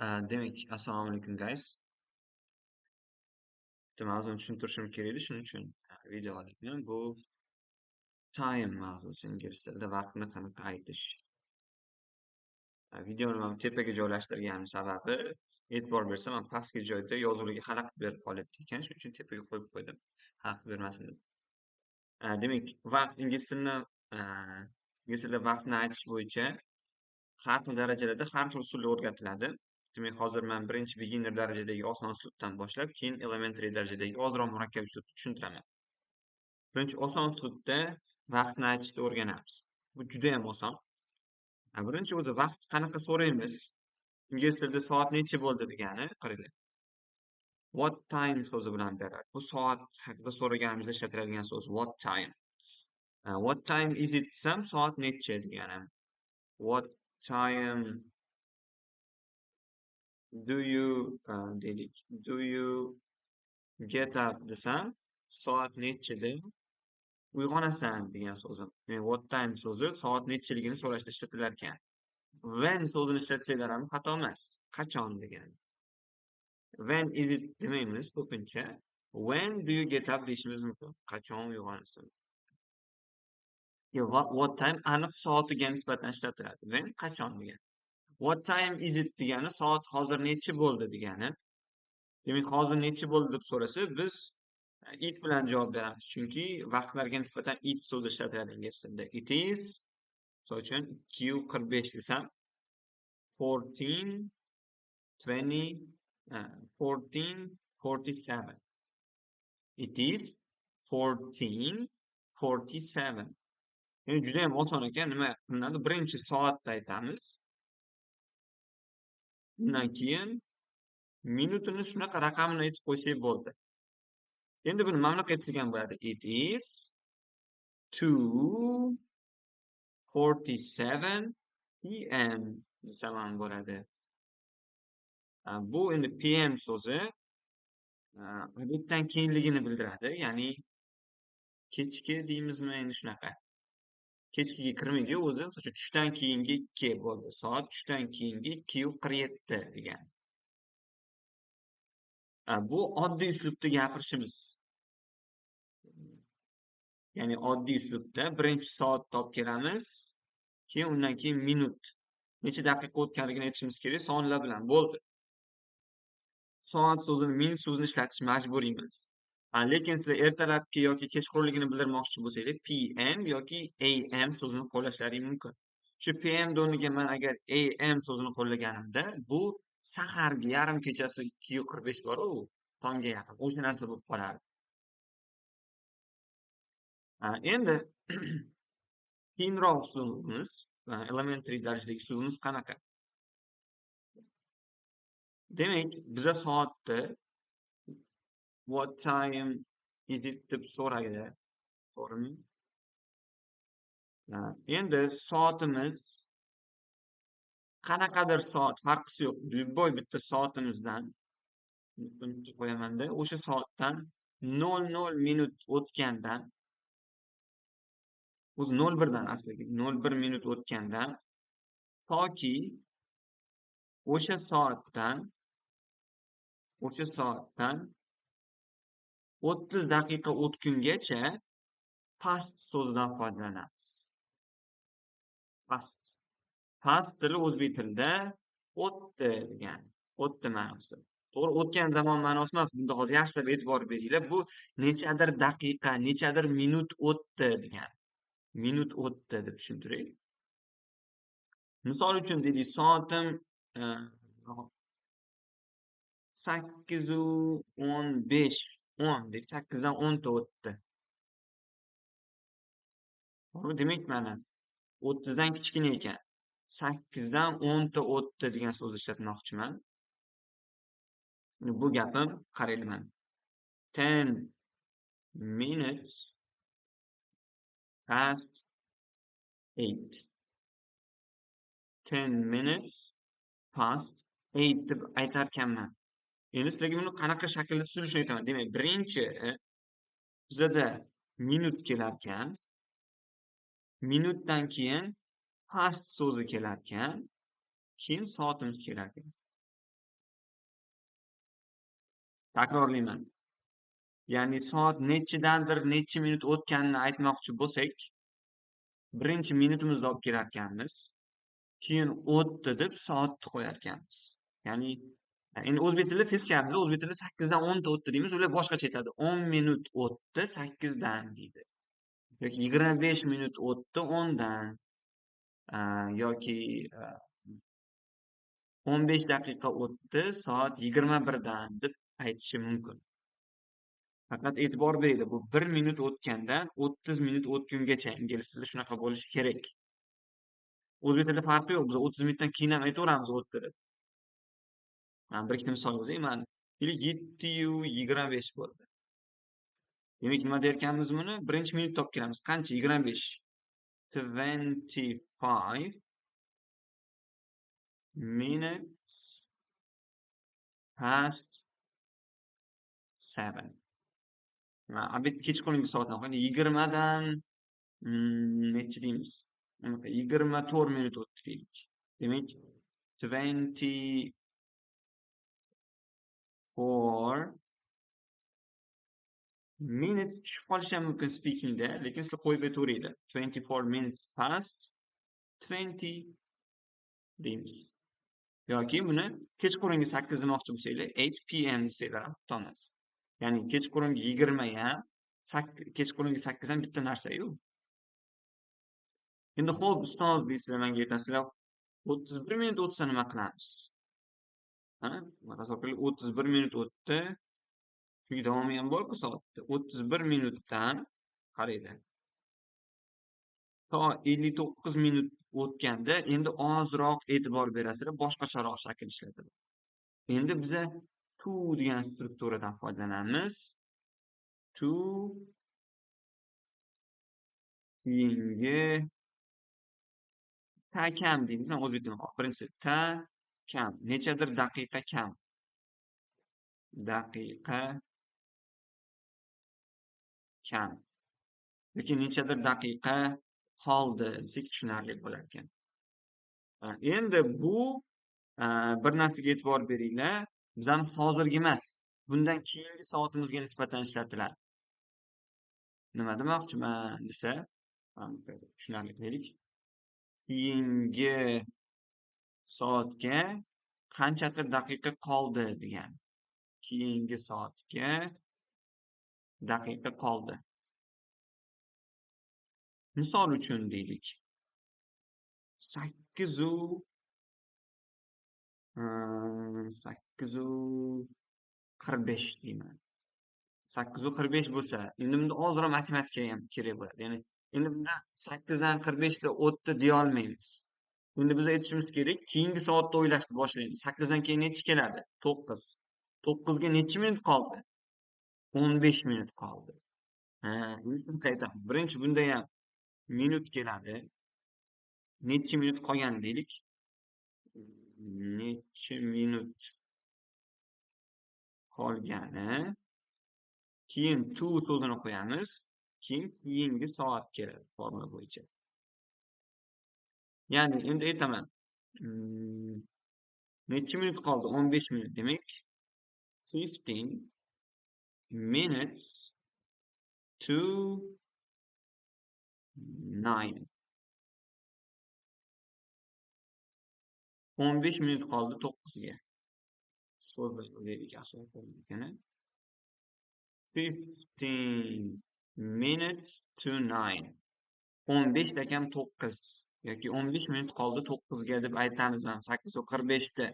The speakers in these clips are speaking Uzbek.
Demak, assalomu alaykum guys. Bitta mavzuni tushuntirishim kerak edi, shuning uchun video olyapman. Bu time mavzusi, ingliz tilida vaqtni qanaqa aytish. Videoni mana tepaga joylashtirganim sababi, e'tibor bersam, mana pastki joyda yozuvlarga xalaqit berib qolyapti ekan, shuning uchun tepaga qo'yib qo'ydim. Xalaqit bermasin deb. Demak, vaqt ingliz tilida vaqtni aytish bo'yicha har xil darajalarda har xil usullar o'rgatiladi. Demak, hozir men birinchi beginner darajadagi oson uslubdan boshlab, keyin elementary darajadagi ozroq murakkab uslubni tushuntiraman. Birinchi oson uslubda vaqtni aytishni o'rganamiz. Bu juda ham oson. Birinchi o'zi vaqt qanaqa so'raymiz? Ingliz tilida soat necha bo'ldi degani, qaranglar. What time so'zi bilan beradi. Bu soat haqida so'raganimizda ishlatiladigan so'z what time. What time is it desam, soat necha degani. What time do you dedik. Do you get up desam, soat nechida uyg'onasan degan so'zim. What time so'zi soat nechiligini so'rashda ishlatilar ekan. When so'zini ishlatsanglar ham xato emas. Qachon degani. When is it demaymiz ko'pincha. When do you get up deyishimiz mumkin. Qachon uyg'onasan. What time aniq soatiga nisbatan ishlatiladi. When qachon degani. What time is it degani soat hozir nechi bo'ldi degani. Demak, hozir nechi bo'ldi deb so'rasa, biz it bilan javob beramiz. Chunki vaqtlarga nisbatan it so'zi ishlatiladi ingliz tilida. It is, misol uchun 2:45 desam, 14:47. It is 14:47. Endi juda ham oson ekan. Nima qilinadi? Birinchi soatda aytamiz. Undan keyin minutini shunaqa raqamini aytib qo'ysak bo'ldi. Endi buni mamlaqa aytsak ham bo'ladi. It is 2:47 p.m. desam ham bo'ladi. Bu endi PM so'zi obeddan keyinligini bildiradi. Ya'ni kechki deymizmi endi shunaqa. Kechkiga kirmaydi o'zi, masalan, tushdan keyingi 2 bo'ldi. Soat tushdan keyingi 2:47 degan. Bu oddiy uslubda gapirishimiz. Ya'ni oddiy uslubda birinchi soatni olib kelamiz, keyin undan keyin minut. Necha daqiqa o'tganligini aytishimiz kerak, sonlar bilan bo'ldi. Soat so'zini, minut so'zini ishlatish majburiymiz. Lekin sizlar ertalabki yoki kechqurunligini bildirmoqchi bo'lsangiz, PM yoki AM so'zini qo'llashlaring mumkin. Shu PM o'rniga men agar AM so'zini qo'llaganimda, bu sahargi yarim kechasi 2:45 bor-ku, tongga yaqin. O'sha narsa bo'lib qolardi. Endi keyinroq uslubimiz, elementary darajadagi uslubimiz qanaqa? Demak, biza soatni what time is it deb so'raydi. To'g'rimi? Endi soatimiz qanaqadir soat, farqisi yo'q. Любой bitta soatimizdan qo'yamanda, o'sha soatdan 00 minut o'tgandan, o'zi 01 dan aslida 01 minut o'tgandan toki o'sha soatdan 30 daqiqa o'tgungacha past so'zidan foydalanamiz. Past tili o'zbek tilida o'tdi degani. O'tdi ma'nosi. To'g'ri, o'tgan zamon ma'nosi emas. Bunda hozir yaxshilab e'tibor beringlar. Bu nechadir daqiqa, nechadir minut o'tdi degani. Minut o'tdi deb tushuntiring. Misol uchun deylik, soatim 8:15, 10 deylik, 8 dan 10 ta o'tdi. To'g'ri, demak mana 30 dan kichkina ekan. 8 dan 10 ta o'tdi degan so'zni ishlatmoqchiman. Bu gapim qaranglar mana. 10 minutes past 8. 10 minutes past 8 deb aytar ekanman. Endi sizlarga buni qanaqa shaklda tuzilishini aytaman. Demak, birinchi bizada minut kelar ekan. Minutdan keyin past so'zi kelar ekan. Keyin soatimiz kelar ekan. Takrorlayman. Ya'ni soat nechidandir necha minut o'tganini aytmoqchi bo'lsak, birinchi minutimizda olib kelarkanmiz. Keyin o'tdi deb soatni qo'yarkanmiz. Ya'ni endi o'zbek tilida teskarisi, o'zbek tilida 8 dan 10 ta o'tdi deymiz, ular boshqacha aytadi. 10 minut o'tdi 8 dan deydi. Yoki 25 minut o'tdi 10 dan. Yoki 15 daqiqa o'tdi soat 21 dan deb aytishi mumkin. Faqat e'tibor beringlar, bu 1 minut o'tgandan 30 minut o'tgungacha ingliz tilida shunaqa bo'lishi kerak. O'zbek tilida farqi yo'q. Biz 30 minutdan keyin ham aytaveramiz o'tdi deb. Mana bir ikkita misol yozay. Mana 7:25 bo'ldi. Demak, nima deyotganmiz buni? Birinchi minutda olib kelamiz. Qancha? 25. 25 minutes past 7. Abid kechqurungi soatni qo'ying. 20 dan necha deymiz? 24 minut o'tdi deylik. Demak, 24 minutes tushib qolishi ham mumkin speakingda, lekin sizlar qo'yib aytaveringlar. 24 minutes past 20 deymiz. Yoki buni kechqurungi 8 demoqchi bo'lsanglar, 8 p.m. desanglar ham xato emas. Ya'ni kechqurungi 20 ham, kechqurungi 8 ham bitta narsa-yu. Endi xo'p, ustoz deysizlar, menga aytasizlar, 31 minut o'tsa nima qilamiz? Tasavvur qiling, 31 minut o'tdi. Chunki davomi ham bor-ku soatda. 31 minutdan qaranglar. To 59 minut o'tganda endi ozroq e'tibor berasizlar, boshqacharoq shakl ishlatiladi. Endi biza to degan strukturadan foydalanamiz. To keyingi ta kam deymiz. O'zbek tilida birinchisi ta kam. Nechadir daqiqa kam. Daqiqa kam. Lekin nechadir daqiqa qoldi desak tushunarli bo'lar ekan. Endi bu bir narsaga e'tibor beringlar. Bizani hozirgi emas, bundan keyingi soatimizga nisbatan ishlatiladi. Nima demoqchiman desa, tushunarli qilaylik. Keyingi soatga qanchadir daqiqa qoldi degan. Keyingi soatga daqiqa qoldi. Misol uchun deylik. 8:45 deyman. 8:45 bo'lsa, endi bunda ozroq matematika ham kerak bo'ladi. Ya'ni endi bunda 8 dan 45 ta o'tdi deya olmaymiz. Endi biz aytishimiz kerak, keyingi soatda o'ylashni boshlaymiz. 8 dan keyin nechi keladi? 9. 9 ga necha minut qoldi? 15 minut qoldi. Endi shuni qaytamiz. Birinchi bunda ham minut keladi. Necha minut qolgan deylik. Necha minut qolgani. Keyin to so'zini qo'yamiz. Keyin keyingi soat keladi formula bo'yicha. Ya'ni endi aytaman. Necha minut qoldi? 15 minut. Demak, 15 minutes to 9. 15 minut qoldi 9 ga. So'z bilan o'ylaylik, yaxshi ekan. 15 minutes to 9. 15 da kam 9 yoki 15 minut qoldi 9 ga deb aytamiz. 8:45 da.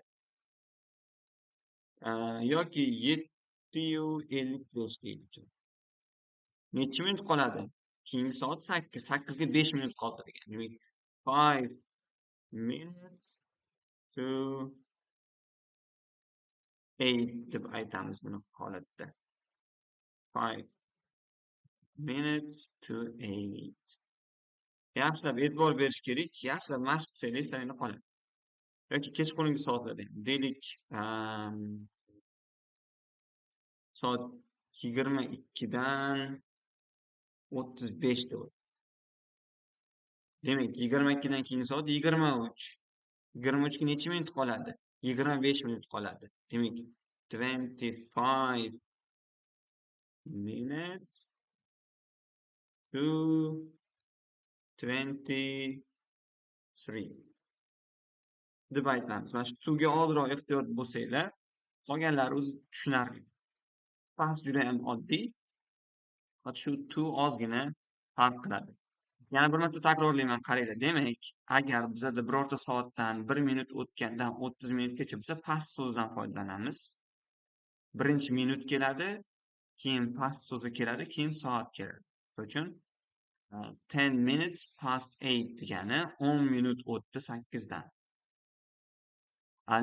Yoki 7:55 deylik. Necha minut qoladi? Keyingi soat 8. 8 ga 5 minut qoldi degan. Demak, 5 minutes to 8 deb aytamiz buni holatda. 5 minutes to 8. Yaxshilab e'tibor berish kerak. Yaxshilab mashq qilsanglar esinglarda qoladi. Yoki kechqurungi soatlarda deylik, soat 22 dan 35 da o'tdi. Demak, 22 dan keyingi soat 23. 23 ga necha minut qoladi? 25 minut qoladi. Demak, 25 minutes to 23 deb aytamiz. Mana shu to'ga ozroq ehtiyot bo'lsanglar, qolganlari o'zi tushunarli. Past juda ham oddiy. Faqat shu to ozgina farq qiladi. Yana bir marta takrorlayman, qaranglar. Demak, agar bizada birorta soatdan 1 minut o'tgandan 30 minutgacha bo'lsa, past so'zdan foydalanamiz. Birinchi minut keladi, keyin past so'zi keladi, keyin soat keladi. Misol uchun 10 minutes past 8 degani 10 minut o'tdi 8 dan.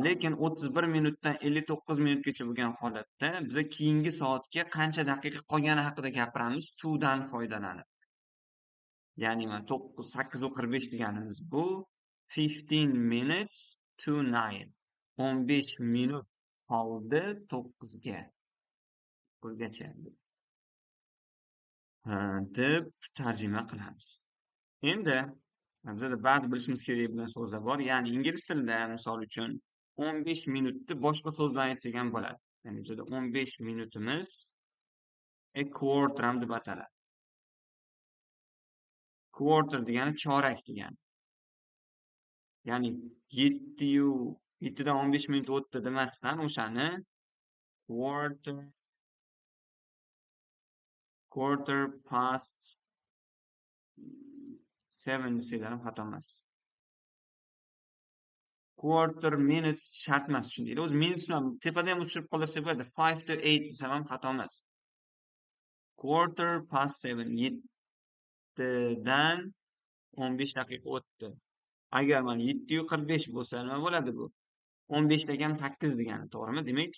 Lekin 31 minutdan 59 minutgacha bo'lgan holatda biz keyingi soatga qancha daqiqa qolgani haqida gapiramiz, to dan foydalanib. Ya'ni mana 8:45 deganimiz bu 15 minutes to 9. 15 minut qoldi 9ga. 9gacha deb tarjima qilamiz. Endi bizda ba'zi bilishimiz kerak bo'lgan so'zlar bor. Ya'ni ingliz tilida misol uchun 15 minutni boshqa so'z bilan aytsak ham bo'ladi. Ya'ni bizda 15 minutimiz a quarter ham deb ataladi. Quarter degani chorak degani. Ya'ni 7dan 15 minut o'tdi demasdan o'shani quarter past 7 desanglar ham xato emas. Quarter minutes shart emas, shundaylar. O'zi minutes bilan tepada ham tushirib qoldirsak bo'ladi. 5 to 8 desam ham xato emas. Quarter past 7, 7dan 15 daqiqa o'tdi. Agar mana 7:45 bo'lsa nima bo'ladi bu? 15 dagam 8 degani, to'g'rimi? Demak,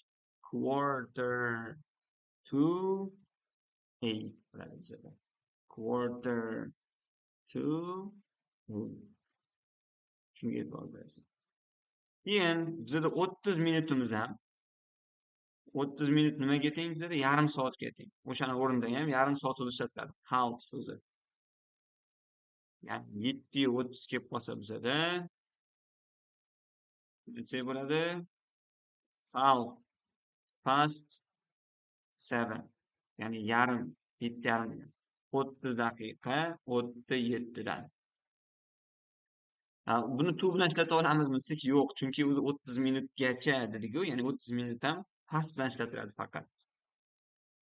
quarter to 8 bo'ladi bizda. Quarter to 8. Shunga e'tibor berasiz. Keyin bizda 30 minutimiz ham 30 minut nimaga teng bizda? Yarim soatga teng. O'shani o'rnida ham yarim soat so'zi ishlatiladi. Half so'zi. Ya'ni 7:30 kelib qolsa bizda nima bo'ladi? Half past 7. Ya'ni yarim, 7:30. 30 daqiqa o'tdi 7dan. Buni to bilan ishlata olamizmi desak, yo'q, chunki o'zi 30 minutgacha dedik-ku, ya'ni 30 minut ham past bilan ishlatiladi faqat.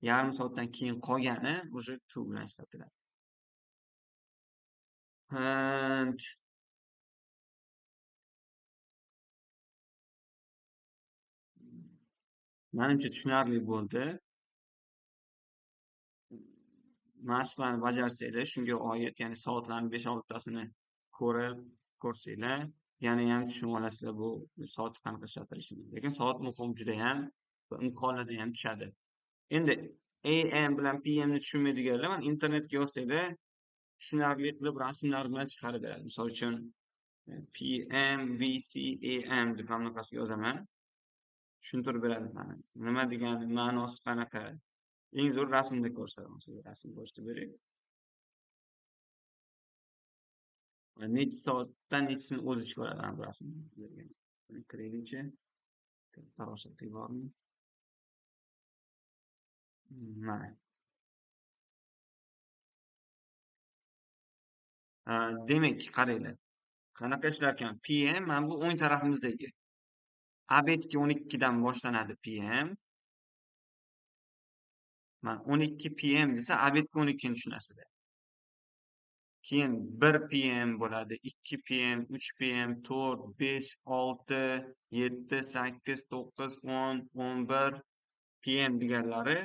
Yarim soatdan keyin qolgani o'sha to bilan ishlatiladi. Menimcha tushunarli bo'ldi. Mashqlarni bajarsanglar, shunga oid, ya'ni soatlarni 5-6tasini ko'rsanglar, yana ham tushunib olasizlar bu soat qanaqa ishlatilishini. Lekin soat muhim juda ham va imkonlarda ham tushadi. Endi AM bilan PM ni tushunmaydiganlar mana internetga yozsanglar, tushunarli qilib rasmlar bilan chiqarib beradi. Misol uchun PM, VC, AM deb hammasini yozaman. Tushuntirib beradi mana. Nima degani, ma'nosi qanaqa? Eng zo'r rasmda ko'rsataman sizga. Rasm ko'rsatib beray. Necha soatdan nechasini o'z ichiga oladi bu rasm bergan. Kiraylikchi. Tarosatlik bormi? Mana. Demak, qaranglar. Qanaqa ishlar ekan? PM mana bu o'ng tarafimizdagi. Abedki 12 dan boshlanadi PM. Mana 12 PM desa, abedki 12 ni tushunasizlar. Keyin 1 PM bo'ladi, 2 PM, 3 PM, 4, 5, 6, 7, 8, 9, 10, 11 PM deganlari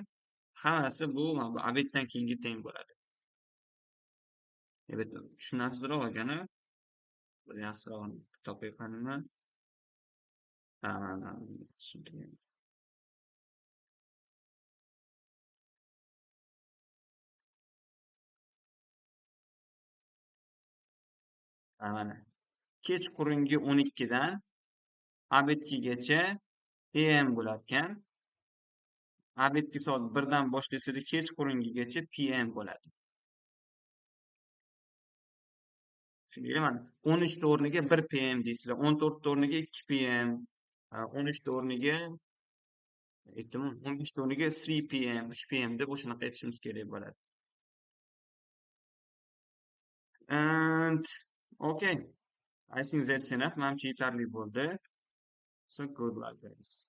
hammasi bu abeddan keyingi teng bo'ladi. Evet, tushunasizroq ekani. Bir yaxshiroq topib qanimi? Mana tushundim. Mana kechqurungi 12 dan abedkigacha AM bo'lar ekan. Abedki soat 1 dan boshlasada kechqurungigacha PM bo'ladi. Shunday mana 13 ta o'rniga 1 PM deysizlar, 14 ta o'rniga 2 PM, 13 ta o'rniga aytdimu 15:00 3 p.m. 3 p.m. deb o'shanaqa aytishimiz kerak bo'ladi. And okay, I think that's enough. Manimcha yetarli bo'ldi. So good luck, guys.